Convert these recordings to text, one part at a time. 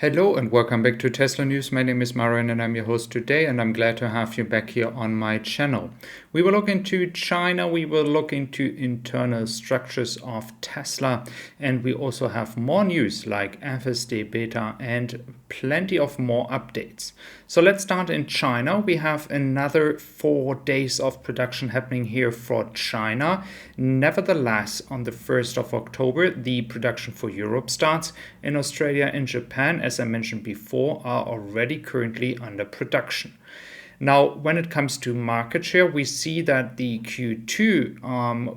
Hello and welcome back to Tesla News. My name is Marian and I'm your host today, and I'm glad to have you back here on my channel. We will look into China, we will look into internal structures of Tesla, and we also have more news like FSD Beta and plenty of more updates. So let's start in China. We have another 4 days of production happening here for China. Nevertheless, on the 1st of October, the production for Europe starts. In Australia and Japan, as I mentioned before, are already currently under production. Now, when it comes to market share, we see that the Q2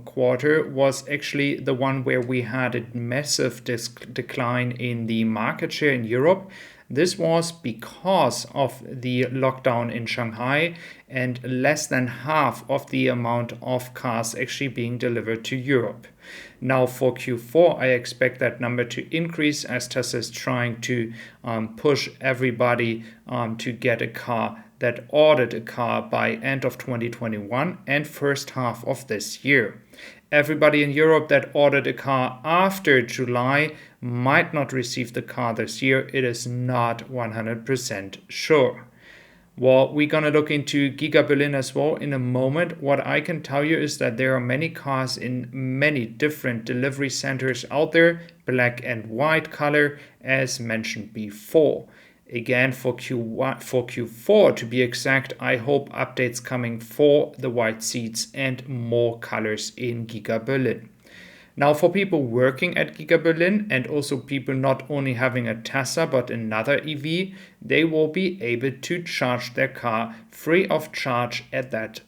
quarter was actually the one where we had a massive decline in the market share in Europe. This was because of the lockdown in Shanghai and less than half of the amount of cars actually being delivered to Europe. Now for Q4, I expect that number to increase as Tesla is trying to push everybody to get a car that ordered a car by end of 2021 and first half of this year. Everybody in Europe that ordered a car after July might not receive the car this year. It is not 100% sure. Well, we're going to look into Giga Berlin as well in a moment. What I can tell you is that there are many cars in many different delivery centers out there, black and white color, as mentioned before. Again, for Q4 to be exact, I hope updates coming for the white seats and more colors in Giga Berlin. Now, for people working at Giga Berlin and also people not only having a Tesla but another EV, they will be able to charge their car free of charge at that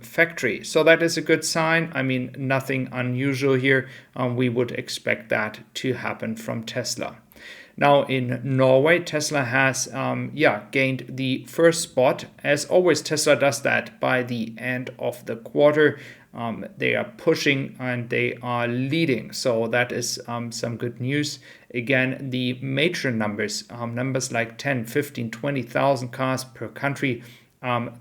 factory. So that is a good sign. I mean, nothing unusual here. We would expect that to happen from Tesla. Now in Norway, Tesla has gained the first spot. As always, Tesla does that by the end of the quarter. They are pushing and they are leading. So that is some good news. Again, the major numbers like 10, 15, 20,000 cars per country,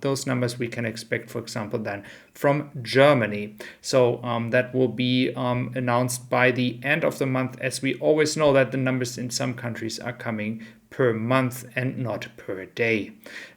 those numbers we can expect, for example, then from Germany. So that will be announced by the end of the month, as we always know that the numbers in some countries are coming per month and not per day.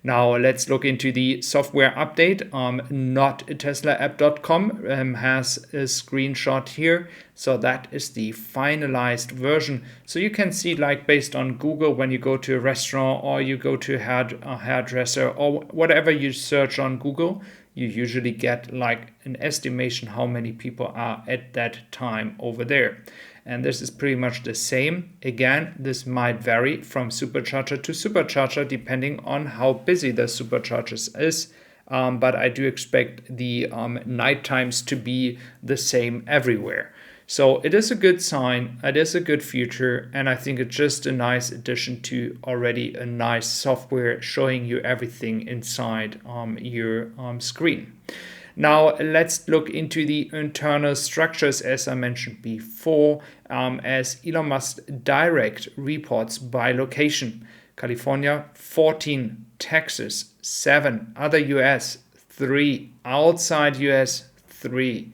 Now let's look into the software update. NotTeslaApp.com has a screenshot here. So that is the finalized version. So you can see, like, based on Google, when you go to a restaurant or you go to a hairdresser or whatever you search on Google, you usually get like an estimation how many people are at that time over there. And this is pretty much the same. Again, this might vary from supercharger to supercharger depending on how busy the superchargers is. But I do expect the night times to be the same everywhere. So it is a good sign, it is a good future, and I think it's just a nice addition to already a nice software showing you everything inside your screen. Now let's look into the internal structures, as I mentioned before, as Elon Musk direct reports by location. California, 14, Texas, 7, other US, 3, outside US, 3.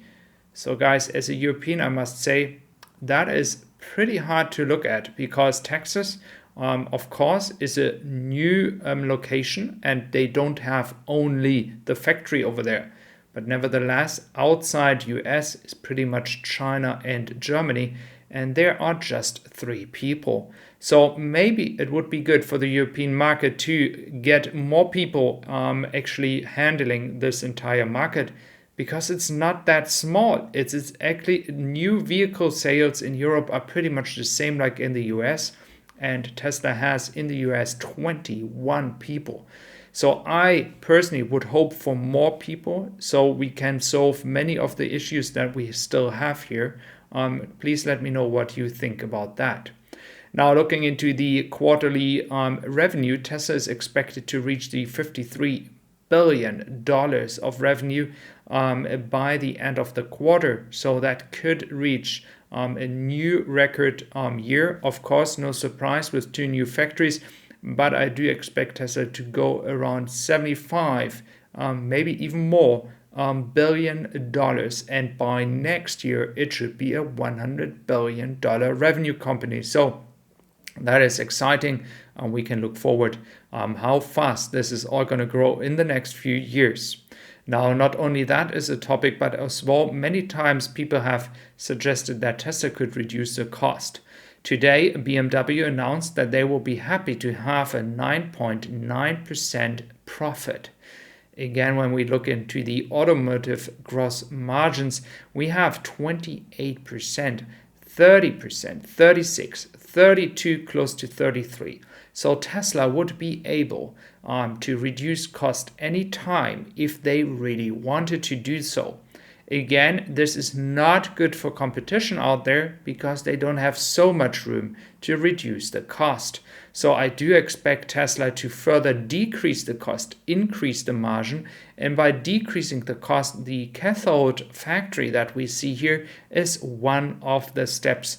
So guys, as a European, I must say that is pretty hard to look at, because Texas, of course, is a new location and they don't have only the factory over there. But nevertheless, outside US is pretty much China and Germany, and there are just 3 people. So maybe it would be good for the European market to get more people actually handling this entire market, because it's not that small. It's actually new vehicle sales in Europe are pretty much the same like in the US, and Tesla has in the US 21 people. So I personally would hope for more people so we can solve many of the issues that we still have here. Please let me know what you think about that. Now, looking into the quarterly revenue, Tesla is expected to reach the $53 billion of revenue by the end of the quarter. So that could reach a new record year. Of course, no surprise with 2 new factories, but I do expect Tesla to go around 75, maybe even more $1 billion, and by next year it should be a $100 billion revenue company. So That is exciting. We can look forward how fast this is all going to grow in the next few years. Now, not only that is a topic, but as well, many times people have suggested that Tesla could reduce the cost. Today, BMW announced that they will be happy to have a 9.9% profit. Again, when we look into the automotive gross margins, we have 28%, 30%, 36, 32, close to 33. So Tesla would be able to reduce cost anytime if they really wanted to do so. Again, this is not good for competition out there because they don't have so much room to reduce the cost. So I do expect Tesla to further decrease the cost, increase the margin, and by decreasing the cost, the cathode factory that we see here is one of the steps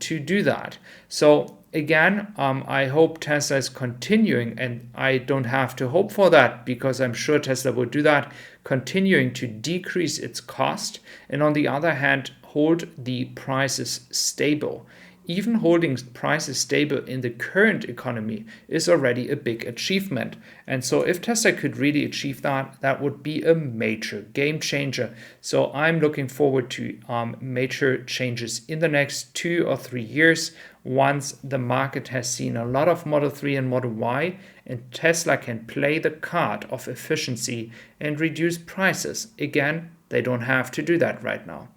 to do that. So again, I hope Tesla is continuing, and I don't have to hope for that because I'm sure Tesla will do that, continuing to decrease its cost, and on the other hand, hold the prices stable. Even holding prices stable in the current economy is already a big achievement. And so if Tesla could really achieve that, that would be a major game changer. So I'm looking forward to major changes in the next 2 or 3 years once the market has seen a lot of Model 3 and Model Y, and Tesla can play the card of efficiency and reduce prices. Again, they don't have to do that right now.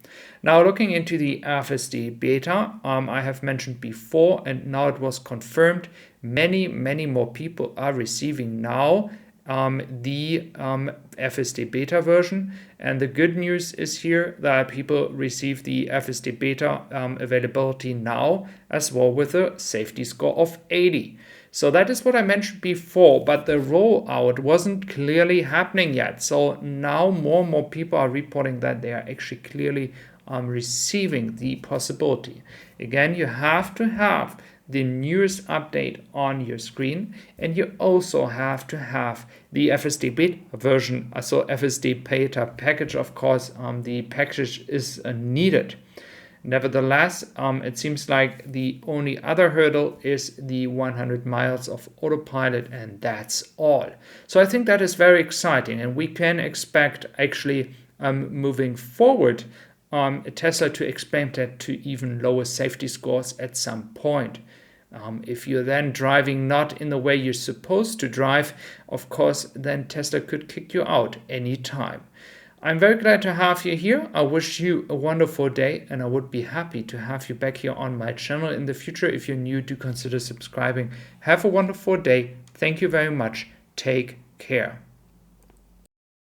Now, looking into the FSD Beta, I have mentioned before, and now it was confirmed, many more people are receiving now the FSD Beta version. And the good news is here that people receive the FSD Beta availability now as well with a safety score of 80. So that is what I mentioned before, but the rollout wasn't clearly happening yet. So now more and more people are reporting that they are actually clearly receiving the possibility. Again, you have to have the newest update on your screen, and you also have to have the FSD Beta version, so FSD Beta package. Of course, the package is needed. Nevertheless, it seems like the only other hurdle is the 100 miles of autopilot, and that's all. So I think that is very exciting, and we can expect actually moving forward Tesla to expand that to even lower safety scores at some point. If you're then driving not in the way you're supposed to drive, of course, then Tesla could kick you out anytime. I'm very glad to have you here. I wish you a wonderful day, and I would be happy to have you back here on my channel in the future. If you're new, do consider subscribing. Have a wonderful day. Thank you very much. Take care.